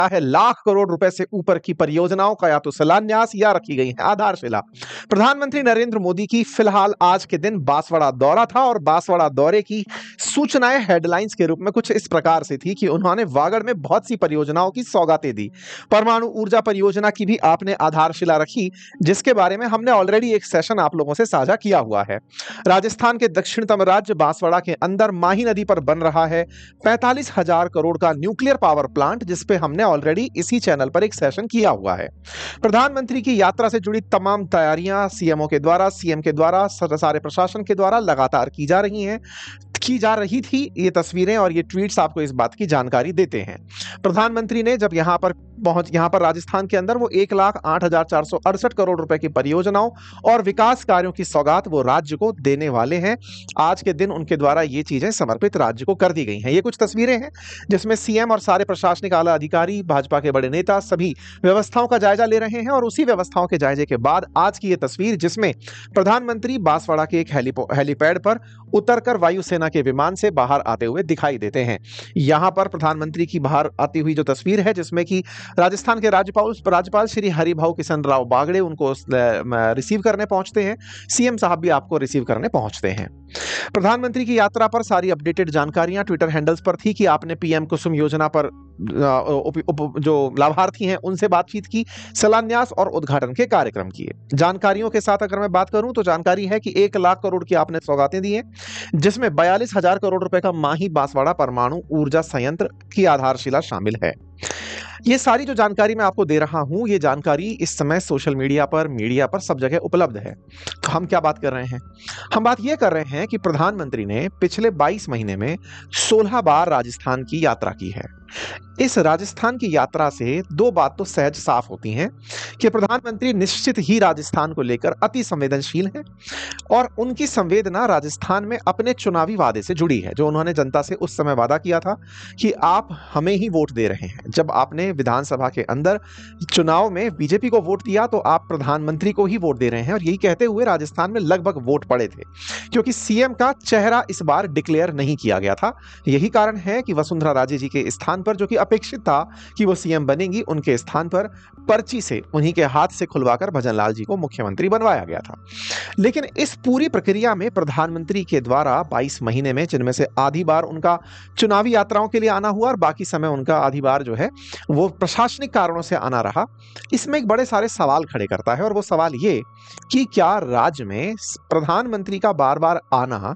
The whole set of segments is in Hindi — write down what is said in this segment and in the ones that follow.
है लाख करोड़ रुपए से ऊपर की परियोजनाओं का या तो शिलान्यास या रखी गई है आधारशिला। प्रधानमंत्री नरेंद्र मोदी की फिलहाल आज के दिन बांसवाड़ा दौरा था और बांसवाड़ा दौरे की सूचनाएं हेडलाइंस के रूप में कुछ इस प्रकार से थी कि उन्होंने वागड़ में बहुत सी परियोजनाओं की सौगातें दी। परमाणु ऊर्जा परियोजना की भी आपने आधारशिला रखी, जिसके बारे में हमने ऑलरेडी एक सेशन आप लोगों से साझा किया हुआ है। राजस्थान के दक्षिणतम राज्य बांसवाड़ा के अंदर माही नदी पर बन रहा है 45,000 करोड़ का न्यूक्लियर पावर प्लांट, जिसपे हमने ऑलरेडी इसी चैनल पर एक सेशन किया हुआ है। प्रधानमंत्री की यात्रा से जुड़ी तमाम तैयारियां सीएमओ के द्वारा, सीएम के द्वारा, सारे प्रशासन के द्वारा लगातार की जा रही थी। ये तस्वीरें और ये ट्वीट्स आपको इस बात की जानकारी देते हैं। प्रधानमंत्री ने जब यहां पर राजस्थान के अंदर वो 1,08,468 करोड़ रुपए की परियोजनाओं और विकास कार्यों की सौगात वो राज्य को देने वाले हैं। आज के दिन उनके द्वारा ये चीजें समर्पित राज्य को कर दी गई हैं। ये कुछ तस्वीरें हैं जिसमें सीएम और सारे प्रशासनिक आला अधिकारी, भाजपा के बड़े नेता सभी व्यवस्थाओं का जायजा ले रहे हैं और उसी व्यवस्थाओं के जायजे के बाद आज की ये तस्वीर जिसमें प्रधानमंत्री बांसवाड़ा के एक हेलीपैड पर उतरकर वायुसेना के विमान से बाहर आते हुए दिखाई देते हैं। यहां पर प्रधानमंत्री की बाहर आती हुई जो तस्वीर है जिसमें कि राजस्थान के राज्यपाल श्री हरिभाऊ किशन राव बागड़े उनको रिसीव करने पहुंचते हैं। सीएम साहब भी आपको रिसीव करने पहुंचते हैं। प्रधानमंत्री की यात्रा पर सारी अपडेटेड जानकारियां ट्विटर हैंडल्स पर थी कि आपने पीएम कुसुम योजना पर जो लाभार्थी हैं उनसे बातचीत की, शिलान्यास और उद्घाटन के कार्यक्रम किए। जानकारियों के साथ अगर मैं बात करूं तो जानकारी है कि 1 लाख करोड़ की आपने सौगातें दी हैं, जिसमें 42,000 करोड़ रुपए का माही बांसवाड़ा परमाणु ऊर्जा संयंत्र की आधारशिला शामिल है। ये सारी जो जानकारी मैं आपको दे रहा हूं, ये जानकारी इस समय सोशल मीडिया पर सब जगह उपलब्ध है। तो हम क्या बात कर रहे हैं? हम बात ये कर रहे हैं कि प्रधानमंत्री ने पिछले 22 महीने में 16 बार राजस्थान की यात्रा की है। इस राजस्थान की यात्रा से दो बात तो सहज साफ होती हैं कि प्रधानमंत्री निश्चित ही राजस्थान को लेकर अति संवेदनशील हैं और उनकी संवेदना राजस्थान में अपने चुनावी वादे से जुड़ी है, जो उन्होंने जनता से उस समय वादा किया था कि आप हमें ही वोट दे रहे हैं। जब आपने विधानसभा के अंदर चुनाव में बीजेपी को वोट दिया तो आप प्रधानमंत्री को ही वोट दे रहे हैं और यही कहते हुए राजस्थान में लगभग वोट पड़े थे, क्योंकि सीएम का चेहरा इस बार डिक्लेयर नहीं किया गया था। यही कारण है कि वसुंधरा राजे जी के स्थान पर, जो कि अपेक्षित था कि वो सीएम बनेंगी, उनके स्थान पर पर्ची से उन्हीं के हाथ से खुलवाकर भजनलाल जी को मुख्यमंत्री बनवाया गया था। लेकिन इस पूरी प्रक्रिया में प्रधानमंत्री के द्वारा 22 महीने में, जिनमें से आधी बार उनका चुनावी यात्राओं के लिए आना हुआ और बाकी समय उनका आधी बार जो है वो प्रशासनिक कारणों से आना रहा, इसमें एक बड़े सारे सवाल खड़े करता है। और वो सवाल ये कि क्या राज्य में प्रधानमंत्री का बार बार आना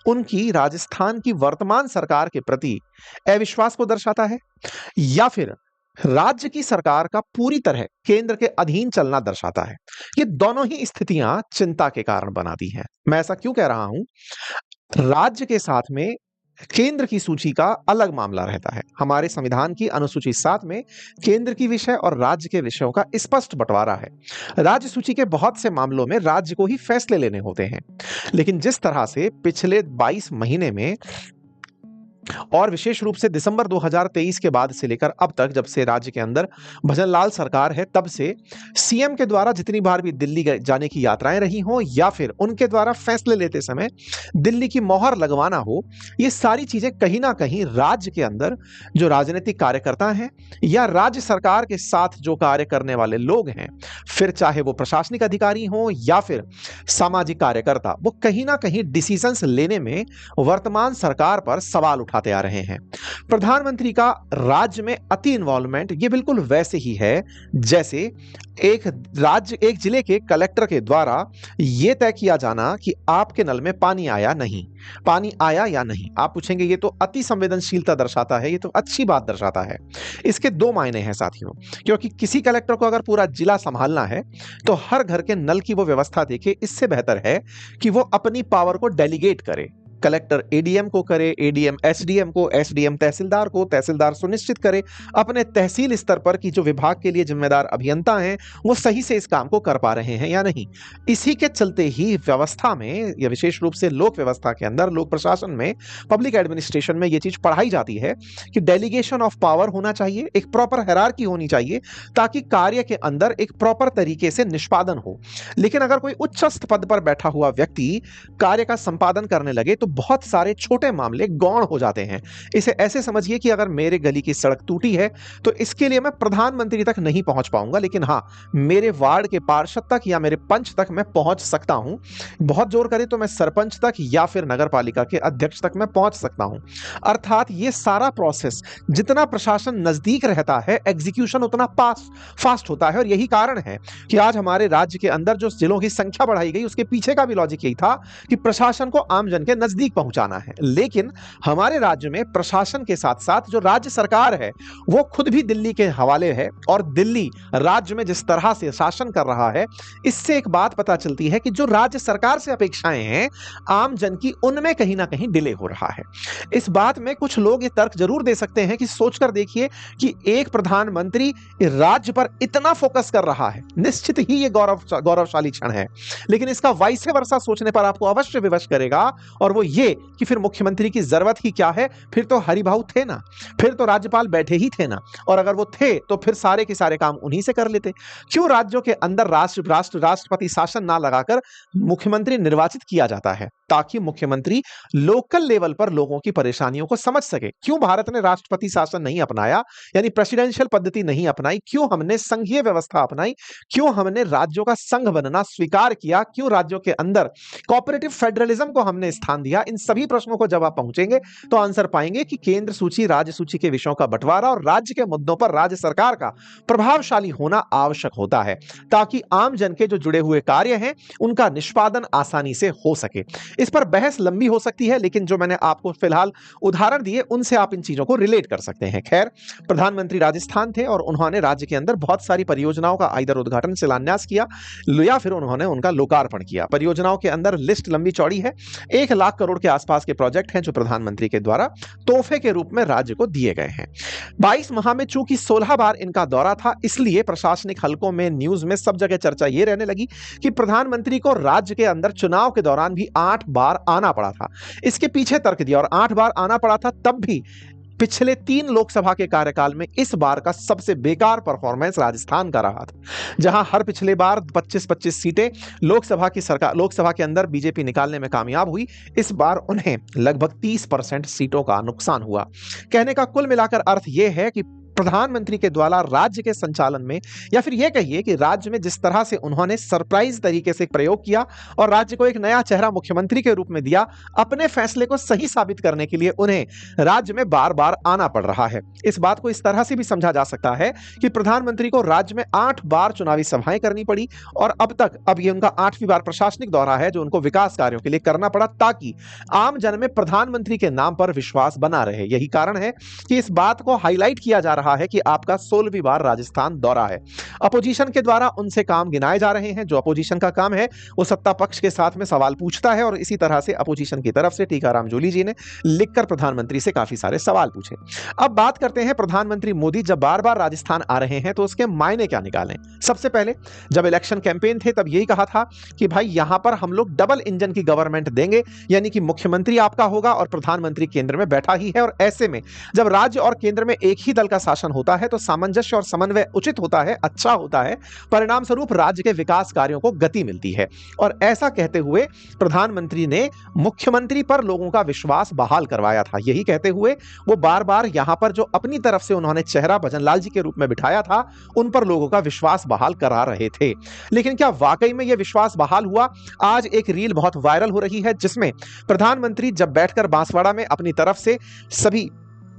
उनकी राजस्थान की वर्तमान सरकार के प्रति अविश्वास को दर्शाता है, या फिर राज्य की सरकार का पूरी तरह केंद्र के अधीन चलना दर्शाता है? ये दोनों ही स्थितियां चिंता के कारण बनाती हैं। मैं ऐसा क्यों कह रहा हूं? राज्य के साथ में केंद्र की सूची का अलग मामला रहता है। हमारे संविधान की अनुसूची 7 में केंद्र की विषय और राज्य के विषयों का स्पष्ट बंटवारा है। राज्य सूची के बहुत से मामलों में राज्य को ही फैसले लेने होते हैं, लेकिन जिस तरह से पिछले 22 महीने में और विशेष रूप से दिसंबर 2023 के बाद से लेकर अब तक, जब से राज्य के अंदर भजनलाल सरकार है, तब से सीएम के द्वारा जितनी बार भी दिल्ली जाने की यात्राएं रही हों या फिर उनके द्वारा फैसले लेते समय दिल्ली की मोहर लगवाना हो, ये सारी चीजें कहीं ना कहीं राज्य के अंदर जो राजनीतिक कार्यकर्ता हैं या राज्य सरकार के साथ जो कार्य करने वाले लोग हैं, फिर चाहे वो प्रशासनिक अधिकारी हों या फिर सामाजिक कार्यकर्ता, वो कहीं ना कहीं डिसीजंस लेने में वर्तमान सरकार पर सवाल उठाते आ रहे हैं। प्रधानमंत्री का राज्य में अति इन्वॉल्वमेंट ये बिल्कुल वैसे ही है जैसे एक जिले के कलेक्टर के द्वारा यह तय किया जाना कि आपके नल में पानी आया या नहीं। आप पूछेंगे ये तो अति संवेदनशीलता दर्शाता है, ये तो अच्छी बात दर्शाता है। इसके दो मायने हैं साथियों, क्योंकि किसी कलेक्टर को अगर पूरा जिला संभालना है तो हर घर के नल की वो व्यवस्था देखे। इससे बेहतर है कि वो अपनी पावर को डेलीगेट करे। कलेक्टर एडीएम को करे, एडीएम एसडीएम को, एसडीएम तहसीलदार को, तहसीलदार सुनिश्चित करे अपने तहसील स्तर पर कि जो विभाग के लिए जिम्मेदार अभियंता हैं वो सही से इस काम को कर पा रहे हैं या नहीं। इसी के चलते ही व्यवस्था में, या विशेष रूप से लोक व्यवस्था के अंदर, लोक प्रशासन में, पब्लिक एडमिनिस्ट्रेशन में ये चीज पढ़ाई जाती है कि डेलीगेशन ऑफ पावर होना चाहिए, एक प्रॉपर हायरार्की होनी चाहिए ताकि कार्य के अंदर एक प्रॉपर तरीके से निष्पादन हो। लेकिन अगर कोई उच्चस्थ पद पर बैठा हुआ व्यक्ति कार्य का संपादन करने लगे तो बहुत सारे छोटे मामले गौण हो जाते हैं। इसे ऐसे समझिए कि अगर मेरे गली की सड़क टूटी है तो इसके लिए मैं प्रधानमंत्री तक नहीं पहुंच पाऊंगा, लेकिन हाँ, मेरे वार्ड के पार्षद तक या मेरे पंच तक मैं पहुंच सकता हूं। बहुत जोर करे तो मैं सरपंच तक या फिर नगर पालिका के अध्यक्ष तक मैं पहुंच सकता हूं। अर्थात ये सारा प्रोसेस, जितना प्रशासन नजदीक रहता है, एग्जीक्यूशन उतना फास्ट होता है। और यही कारण है कि आज हमारे राज्य के अंदर जो जिलों की संख्या बढ़ाई गई, उसके पीछे का भी लॉजिक यही था कि प्रशासन को आमजन के नजदीक पहुंचाना है। लेकिन हमारे राज्य में प्रशासन के साथ साथ जो राज्य सरकार है वो खुद भी दिल्ली के हवाले है, और दिल्ली राज्य में जिस तरह से शासन कर रहा है, इससे एक बात पता चलती है कि जो राज्य सरकार से अपेक्षाएं हैं आम जन की, उनमें कहीं ना कहीं डिले हो रहा है। इस बात में कुछ लोग ये तर्क जरूर दे सकते हैं कि सोचकर देखिए कि एक प्रधानमंत्री राज्य पर इतना फोकस कर रहा है, निश्चित ही ये गौरवशाली क्षण है। लेकिन इसका वाइसे वर्सा सोचने पर आपको अवश्य विवश करेगा, और वो ये कि फिर मुख्यमंत्री की जरूरत ही क्या है, फिर तो हरिभाऊ थे ना, फिर तो राज्यपाल बैठे ही थे ना, और अगर वो थे तो फिर सारे के सारे काम उन्हीं से कर लेते। क्यों राज्यों के अंदर राष्ट्रपति शासन ना लगाकर मुख्यमंत्री निर्वाचित किया जाता है, ताकि मुख्यमंत्री लोकल लेवल पर लोगों की परेशानियों को समझ सके। क्यों भारत ने राष्ट्रपति शासन नहीं अपनाया, यानी प्रेसिडेंशियल पद्धति नहीं अपनाई? क्यों हमने संघीय व्यवस्था अपनाई? क्यों हमने राज्यों का संघ बनना स्वीकार किया? क्यों राज्यों के अंदर कोऑपरेटिव फेडरलिज्म को हमने स्थान दिया? इन सभी प्रश्नों को जब आप पहुंचेंगे तो आंसर पाएंगे कि केंद्र सूची, राज्य सूची के विषयों का बंटवारा और राज्य के मुद्दों पर राज्य सरकार का प्रभावशाली होना आवश्यक होता है, ताकि आम जन के जो जुड़े हुए कार्य हैं उनका निष्पादन आसानी से हो सके। इस पर बहस लंबी हो सकती है, लेकिन जो मैंने आपको फिलहाल उदाहरण दिए उनसे आप इन चीजों को रिलेट कर सकते हैं। खैर, प्रधानमंत्री राजस्थान थे और उन्होंने राज्य के अंदर बहुत सारी परियोजनाओं का इधर उद्घाटन, शिलान्यास किया या फिर उन्होंने उनका लोकार्पण किया। परियोजनाओं के अंदर लिस्ट लंबी चौड़ी है। 1 लाख करोड़ के आसपास के प्रोजेक्ट हैं जो प्रधानमंत्री के द्वारा तोहफे के रूप में राज्य को दिए गए हैं। 22 माह में चूंकि 16 बार इनका दौरा था, इसलिए प्रशासनिक हलकों में, न्यूज में, सब जगह चर्चा यह रहने लगी कि प्रधानमंत्री को राज्य के अंदर चुनाव के दौरान भी 8 बार आना पड़ा था। इसके पीछे तर्क दिया, और 8 बार आना पड़ा था तब भी पिछले 3 लोकसभा के कार्यकाल में इस बार का सबसे बेकार परफॉर्मेंस राजस्थान का रहा था, जहां हर पिछले बार 25-25 सीटें लोकसभा के अंदर बीजेपी निकालने में कामयाब हुई। इस बार उन्हें लगभग 30% सीटों का नुकसान हुआ। कहने का कुल मिलाकर अर्थ यह है कि प्रधानमंत्री के द्वारा राज्य के संचालन में, या फिर यह कहिए कि राज्य में जिस तरह से उन्होंने सरप्राइज तरीके से प्रयोग किया और राज्य को एक नया चेहरा मुख्यमंत्री के रूप में दिया, अपने फैसले को सही साबित करने के लिए उन्हें राज्य में बार बार आना पड़ रहा है। इस बात को इस तरह से भी समझा जा सकता है कि प्रधानमंत्री को राज्य में 8 बार चुनावी सभाएं करनी पड़ी, और अब ये उनका 8वीं बार प्रशासनिक दौरा है जो उनको विकास कार्यों के लिए करना पड़ा, ताकि आम जन में प्रधानमंत्री के नाम पर विश्वास बना रहे। यही कारण है कि इस बात को हाईलाइट किया जा रहा है कि आपका 16वीं बार राजस्थान दौरा है। अपोजिशन के द्वारा उनसे काम गिनाए जा रहे हैं। जो अपोजिशन का काम है वो सत्ता पक्ष के साथ में सवाल पूछता है, और इसी तरह से अपोजिशन की तरफ से टीकाराम जूली जी ने लिखकर प्रधानमंत्री से काफी सारे सवाल पूछे। अब बात करते हैं प्रधानमंत्री मोदी जब बार बार राजस्थान आ रहे हैं तो उसके मायने क्या निकालें। सबसे पहले जब इलेक्शन कैंपेन थे तब यही कहा था कि भाई यहां पर हम लोग डबल इंजन की गवर्नमेंट देंगे, यानी कि मुख्यमंत्री आपका होगा और प्रधानमंत्री केंद्र में बैठा ही है, और ऐसे में जब राज्य और केंद्र में एक ही दल का शासन होता है तो सामंजस्य और समन्वय उचित होता है, अच्छा होता है, परिणाम स्वरूप राज्य के विकास कार्यों को गति मिलती है। और ऐसा कहते हुए प्रधानमंत्री ने मुख्यमंत्री पर लोगों का विश्वास बहाल करवाया था। यही कहते हुए वो बार बार यहां पर जो अपनी तरफ से उन्होंने चेहरा भजनलाल जी के रूप में बिठाया था, उन पर लोगों का विश्वास बहाल करा रहे थे। लेकिन क्या वाकई में यह विश्वास बहाल हुआ? आज एक रील बहुत वायरल हो रही है जिसमें प्रधानमंत्री जब बैठकर बांसवाड़ा में अपनी तरफ से सभी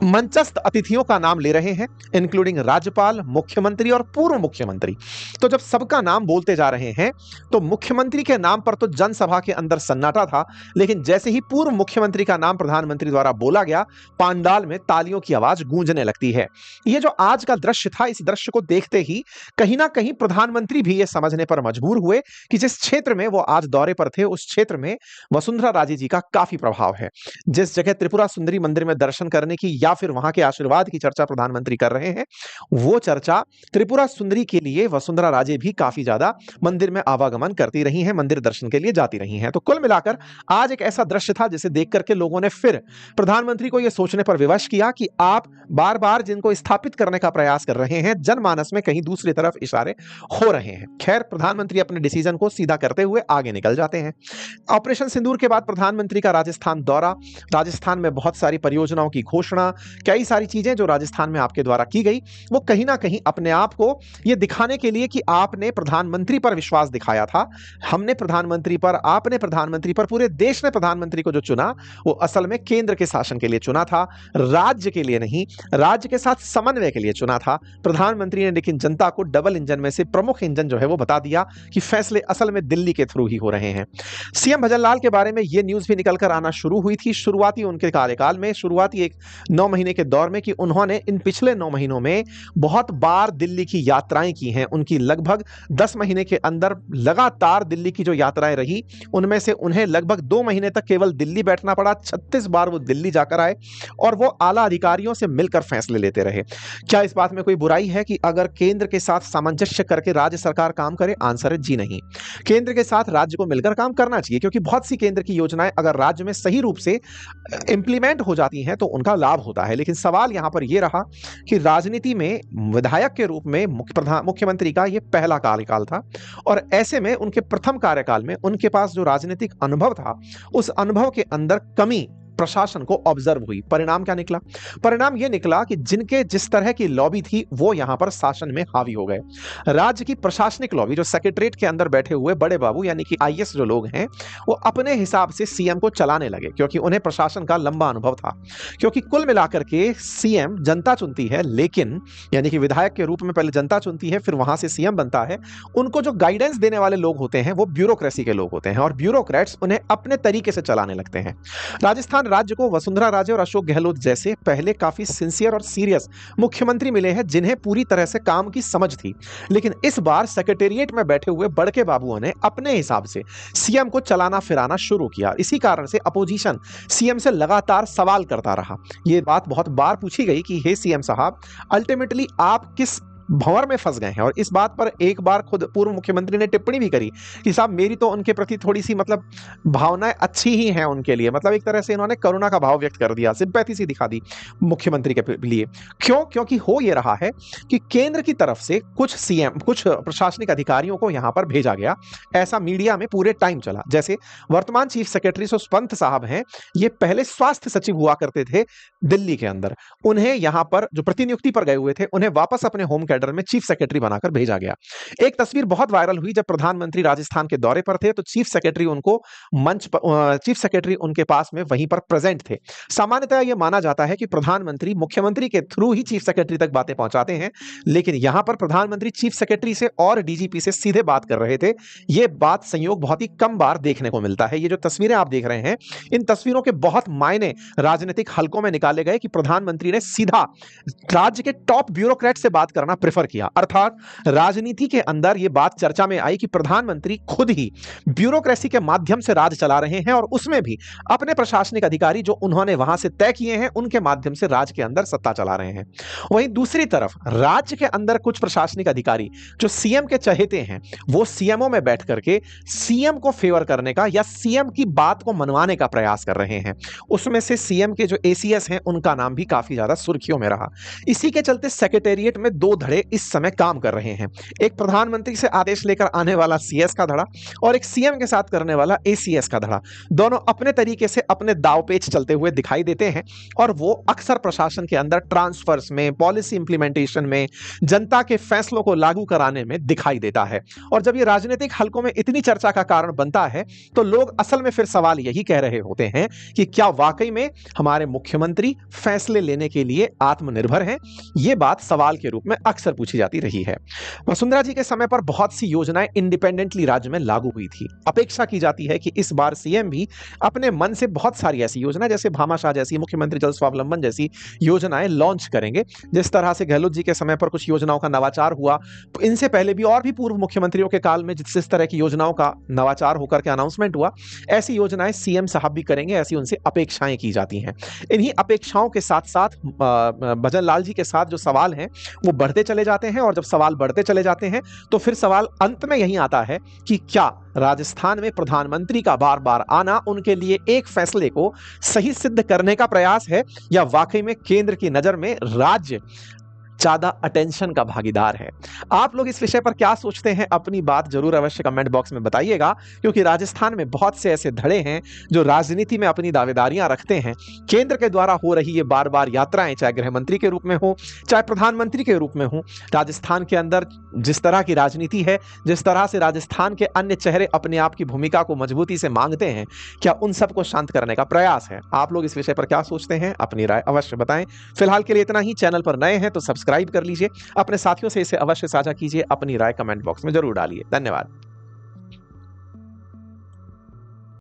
मंचस्थ अतिथियों का नाम ले रहे हैं, इंक्लूडिंग राज्यपाल, मुख्यमंत्री और पूर्व मुख्यमंत्री। तो जब सबका नाम बोलते जा रहे हैं तो मुख्यमंत्री के नाम पर तो जनसभा के अंदर सन्नाटा था, लेकिन जैसे ही पूर्व मुख्यमंत्री का नाम प्रधानमंत्री द्वारा बोला गया, पांडाल में तालियों की आवाज गूंजने लगती है। ये जो आज का दृश्य था, इस दृश्य को देखते ही कहीं ना कहीं प्रधानमंत्री भी ये समझने पर मजबूर हुए कि जिस क्षेत्र में वो आज दौरे पर थे उस क्षेत्र में वसुंधरा राजे जी का काफी प्रभाव है। जिस जगह त्रिपुरा सुंदरी मंदिर में दर्शन करने की या या फिर वहां के आशीर्वाद की चर्चा प्रधानमंत्री कर रहे हैं, वो चर्चा त्रिपुरा सुंदरी के लिए वसुंधरा राजे भी काफी ज्यादा मंदिर में आवागमन करती रही हैं, मंदिर दर्शन के लिए जाती रही हैं। तो कुल मिलाकर आज एक ऐसा दृश्य था जिसे देख करके लोगों ने फिर प्रधानमंत्री को यह सोचने पर विवश किया कि आप बार बार जिनको स्थापित करने का प्रयास कर रहे हैं, जनमानस में कहीं दूसरी तरफ इशारे हो रहे हैं। खैर, प्रधानमंत्री अपने डिसीजन को सीधा करते हुए आगे निकल जाते हैं। ऑपरेशन सिंदूर के बाद प्रधानमंत्री का राजस्थान दौरा, राजस्थान में बहुत सारी परियोजनाओं की घोषणा, कई सारी चीजें जो राजस्थान में आपके द्वारा की गई, वो कहीं ना कहीं अपने आप को यह दिखाने के लिए कि आपने प्रधानमंत्री पर विश्वास दिखाया था, हमने प्रधानमंत्री पर, आपने प्रधानमंत्री पर, पूरे देश ने प्रधानमंत्री को जो चुना वो असल में केंद्र के शासन के लिए चुना था, राज्य के लिए नहीं, राज्य के साथ समन्वय के लिए चुना था प्रधानमंत्री ने। लेकिन जनता को डबल इंजन में से प्रमुख इंजन जो है वो बता दिया कि फैसले असल में दिल्ली के थ्रू ही हो रहे हैं। सीएम भजनलाल के बारे में यह न्यूज भी निकलकर आना शुरू हुई थी शुरुआती उनके कार्यकाल में, शुरुआती एक 9 महीने के दौर में, कि उन्होंने इन पिछले 9 महीनों में बहुत बार दिल्ली की यात्राएं की हैं। उनकी लगभग 10 महीने के अंदर लगातार दिल्ली की जो यात्राएं रही, उनमें से उन्हें लगभग 2 महीने तक केवल दिल्ली बैठना पड़ा। 36 बार वो दिल्ली जाकर आए और वो आला अधिकारियों से मिलकर फैसले लेते रहे। क्या इस बात में कोई बुराई है कि अगर केंद्र के साथ सामंजस्य करके राज्य सरकार काम करे? आंसर है जी नहीं। केंद्र के साथ राज्य को मिलकर काम करना चाहिए, क्योंकि बहुत सी केंद्र की योजनाएं अगर राज्य में सही रूप से इंप्लीमेंट हो जाती हैं तो उनका लाभ होता है। लेकिन सवाल यहां पर यह रहा कि राजनीति में विधायक के रूप में मुख्यमंत्री का यह पहला कार्यकाल था और ऐसे में उनके प्रथम कार्यकाल में उनके पास जो राजनीतिक अनुभव था, उस अनुभव के अंदर कमी प्रशासन को ऑब्जर्व हुई। परिणाम क्या निकला? परिणाम यह निकला कि जिनके जिस तरह की लॉबी थी वो यहां पर शासन में हावी हो गए। राज्य की प्रशासनिक लॉबी, जो सेक्रेटरीट के अंदर बैठे हुए बड़े बाबू यानी कि आईएएस जो लोग हैं, वो अपने हिसाब से सीएम को चलाने लगे, क्योंकि उन्हें प्रशासन का लंबा अनुभव था। क्योंकि कुल मिलाकर के सीएम जनता चुनती है, लेकिन यानी कि विधायक के रूप में पहले जनता चुनती है, फिर वहां से सीएम बनता है। उनको जो गाइडेंस देने वाले लोग होते हैं वो ब्यूरोक्रेसी के लोग होते हैं और ब्यूरोक्रेट्स उन्हें अपने तरीके से चलाने लगते हैं। राजस्थान राज्य को वसुंधरा राजे और अशोक गहलोत जैसे पहले काफी सिंसियर और सीरियस मुख्यमंत्री मिले हैं, जिन्हें पूरी तरह से काम की समझ थी। लेकिन इस बार सेक्रेटेरिएट में बैठे हुए बड़के बाबुओं ने अपने हिसाब से सीएम को चलाना फिराना शुरू किया। इसी कारण से अपोजिशन सीएम से लगातार सवाल करता रहा। यह बात बहुत बार पूछी गई कि हे सीएम साहब, अल्टीमेटली आप किस भंवर में फंस गए हैं। और इस बात पर एक बार खुद पूर्व मुख्यमंत्री ने टिप्पणी भी करी कि साहब मेरी तो उनके प्रति थोड़ी सी मतलब भावनाएं अच्छी ही हैं उनके लिए, मतलब एक तरह से इन्होंने करुणा का भाव व्यक्त कर दिया, सिंपैथी सी दिखा दी मुख्यमंत्री के लिए। क्यों? क्योंकि हो ये रहा है कि केंद्र की तरफ से कुछ प्रशासनिक अधिकारियों को यहां पर भेजा गया। ऐसा मीडिया में पूरे टाइम चला। जैसे वर्तमान चीफ सेक्रेटरी सुष्पंत साहब हैं, ये पहले स्वास्थ्य सचिव हुआ करते थे दिल्ली के अंदर। उन्हें यहां पर जो प्रतिनियुक्ति पर गए हुए थे, उन्हें वापस अपने होम कैडर में चीफ सेक्रेटरी बनाकर भेजा गया। एक तस्वीर बहुत वायरल हुई जब प्रधानमंत्री राजस्थान के दौरे पर थे, तो चीफ सेक्रेटरी उनके पास में वहीं पर प्रेजेंट थे। सामान्यतः यह माना जाता है कि प्रधानमंत्री मुख्यमंत्री के थ्रू ही चीफ सेक्रेटरी तक बातें पहुंचाते हैं, लेकिन यहां पर प्रधानमंत्री चीफ सेक्रेटरी से और डीजीपी से सीधे बात कर रहे थे। यह बात संयोग बहुत ही कम बार देखने को मिलता है। ये जो तस्वीरें आप देख रहे हैं, इन तस्वीरों के बहुत मायने राजनीतिक हलकों में निकाले गए कि प्रधानमंत्री ने सीधा राज्य के टॉप ब्यूरोक्रेट से बात करना प्रेफर किया। अर्थात राजनीति के अंदर यह बात चर्चा में आई कि प्रधानमंत्री खुद ही ब्यूरोक्रेसी के माध्यम से राज चला रहे हैं और उसमें भी अपने प्रशासनिक अधिकारी जो उन्होंने वहां से तय किए हैं, उनके माध्यम से राज्य के अंदर सत्ता चला रहे हैं। वहीं दूसरी तरफ राज्य के अंदर कुछ प्रशासनिक अधिकारी जो सीएम के चहेते हैं, वो सीएमओ में बैठ करके सीएम को फेवर करने का या सीएम की बात को मनवाने का प्रयास कर रहे हैं। उसमें से सीएम के जो एसीएस हैं, उनका नाम भी काफी ज्यादा सुर्खियों में रहा। इसी के चलते सेक्रेटेरिएट में दो धड़े इस समय काम कर रहे हैं। एक प्रधानमंत्री से आदेश लेकर आने वाला सीएस का धड़ा और एक सीएम के साथ करने वाला एसीएस का धड़ा। दोनों अपने तरीके से अपने दांवपेच चलते हुए दिखाई देते हैं और वो अक्सर प्रशासन के अंदर ट्रांसफर्स में, पॉलिसी इंप्लीमेंटेशन में, जनता के फैसलों को लागू कराने में दिखाई देता है। और जब ये राजनीतिक हलकों में इतनी चर्चा का कारण बनता है, तो लोग असल में फिर सवाल यही कह रहे होते हैं कि क्या वाकई में हमारे मुख्यमंत्री फैसले लेने के लिए आत्मनिर्भर हैं? ये बात सवाल के रूप में अक्सर अक्सर पूछी जाती रही है। वसुंधरा जी के समय पर बहुत सी योजनाएं इंडिपेंडेंटली राज्य में लागू हुई थी। अपेक्षा की जाती है कि इस बार सीएम भी अपने मन से बहुत सारी ऐसी योजनाएं, जैसे भामाशाह जैसी, मुख्यमंत्री जल स्वावलंबन जैसी योजनाएं लॉन्च करेंगे। जिस तरह से गहलोत जी के समय पर कुछ योजनाओं का नवाचार हुआ, इनसे पहले भी और भी पूर्व मुख्यमंत्रियों के काल में जिस तरह की योजनाओं का नवाचार होकर के अनाउंसमेंट हुआ, ऐसी योजनाएं सीएम साहब भी करेंगे, ऐसी उनसे अपेक्षाएं की जाती हैं। इन्हीं अपेक्षाओं के साथ साथ भजन लाल जी के साथ जो सवाल हैं वो बढ़ते चले जाते हैं, और जब सवाल बढ़ते चले जाते हैं तो फिर सवाल अंत में यही आता है कि क्या राजस्थान में प्रधानमंत्री का बार बार आना उनके लिए एक फैसले को सही सिद्ध करने का प्रयास है, या वाकई में केंद्र की नजर में राज्य ज्यादा अटेंशन का भागीदार है। आप लोग इस विषय पर क्या सोचते हैं, अपनी बात जरूर अवश्य कमेंट बॉक्स में बताइएगा, क्योंकि राजस्थान में बहुत से ऐसे धड़े हैं जो राजनीति में अपनी दावेदारियां रखते हैं। केंद्र के द्वारा हो रही ये बार बार यात्राएं, चाहे गृह मंत्री के रूप में हो, चाहे प्रधानमंत्री के रूप में हो, राजस्थान के अंदर जिस तरह की राजनीति है, जिस तरह से राजस्थान के अन्य चेहरे अपने आप की भूमिका को मजबूती से मांगते हैं, क्या उन सबको शांत करने का प्रयास है? आप लोग इस विषय पर क्या सोचते हैं, अपनी राय अवश्य बताएं। फिलहाल के लिए इतना ही। चैनल पर नए हैं तो सब्सक्राइब कर लीजिए, अपने साथियों से इसे अवश्य साझा कीजिए, अपनी राय कमेंट बॉक्स में जरूर डालिए। धन्यवाद।